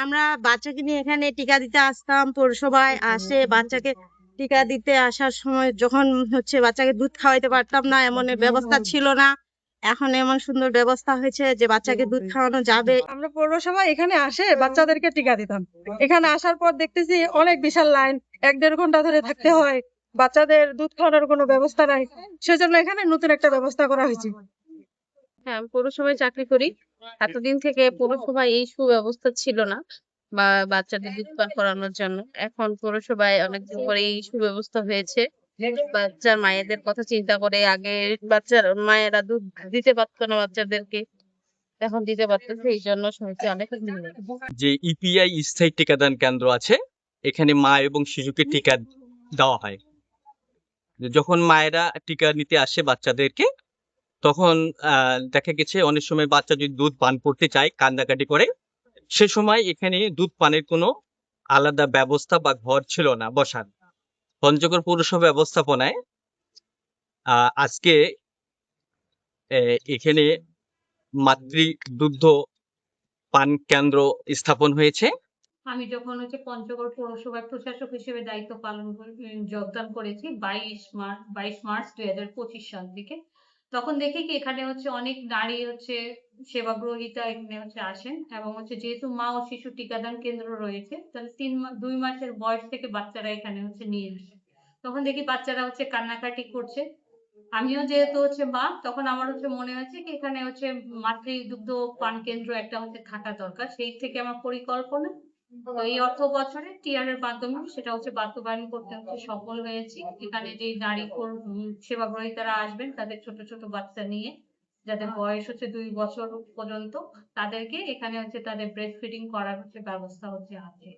আমরা বাচ্চাকে নিয়ে এখানে টিকা দিতে আসতাম, পৌরসভায় আসে বাচ্চাকে টিকা দিতে আসার সময় যখন বাচ্চাকে দুধ খাওয়াইতে পারতাম না, এমন ব্যবস্থা ছিল না। এখন এমন সুন্দর ব্যবস্থা হয়েছে যে বাচ্চাকে দুধ খাওয়ানো যাবে। আমরা পৌরসভা এখানে আসে বাচ্চাদেরকে টিকা দিতাম। এখানে আসার পর দেখতেছি অনেক বিশাল লাইন, 1-1.5 ঘন্টা ধরে থাকতে হয়, বাচ্চাদের দুধ খাওয়ানোর কোনো ব্যবস্থা নাই। সেজন্য এখানে নতুন একটা ব্যবস্থা করা হয়েছে। হ্যাঁ, আমি পৌরসভায় চাকরি করি। এতদিন থেকে পৌরসভায় এই সুব্যবস্থা ছিল না বা বাচ্চাদের দুধ পান করানোর জন্য। এখন পৌরসভায় অনেকদিন পরে এই সুব্যবস্থা হয়েছে। বাচ্চার মায়েদের কথা চিন্তা করে আগে বাচ্চার মায়েরা দুধ দিতে পারতো না বাচ্চাদেরকে, এখন দিতে পারতেছে, এই জন্য সবাইকে অনেক ধন্যবাদ। যে ইপিআই স্থায়ী টিকাদান কেন্দ্র আছে, এখানে মা এবং শিশুকে টিকা দেওয়া হয়। যখন মায়েরা টিকা নিতে আসে বাচ্চাদেরকে, তখন দেখা গেছে অনেক সময় বাচ্চা যদি দুধ পান করতে চায় কান্নাকাটি করে, সে সময় এখানে দুধ পানের কোনো আলাদা ব্যবস্থা বা ঘর ছিল না বসার। পঞ্চগড় পৌরসভা ব্যবস্থাপনায় আজকে এখানে মাতৃ দুগ্ধ পান কেন্দ্র স্থাপন হয়েছে। আমি যখন পঞ্চগড় পৌরসভার প্রশাসক হিসেবে দায়িত্ব পালন করে যোগদান করেছি 22 মার্চ 2025 সাল থেকে, তখন দেখি কি এখানে অনেক নারী সেবা গ্রহীতা এখানে আসেন, এবং যেহেতু মা ও শিশু টিকাদান কেন্দ্র রয়েছে, তাহলে 2 মাসের বয়স থেকে বাচ্চারা এখানে নিয়ে আসে। তখন দেখি বাচ্চারা কান্নাকাটি করছে। আমিও যেহেতু মা, তখন আমার মনে হয়েছে কি এখানে মাতৃ দুগ্ধ পান কেন্দ্র একটা থাকা দরকার। সেই থেকে আমার পরিকল্পনা, তো এই অর্থ বছরে টিআর এর মাধ্যমে সেটা বাস্তবায়ন করতে সফল হয়েছি। এখানে যে নারী সেবা গ্রহীতারা আসবেন তাদের ছোট ছোট বাচ্চা নিয়ে, যাদের বয়স 2 বছর পর্যন্ত, তাদেরকে এখানে তাদের ব্রেস্ট ফিডিং করার ব্যবস্থা আছে।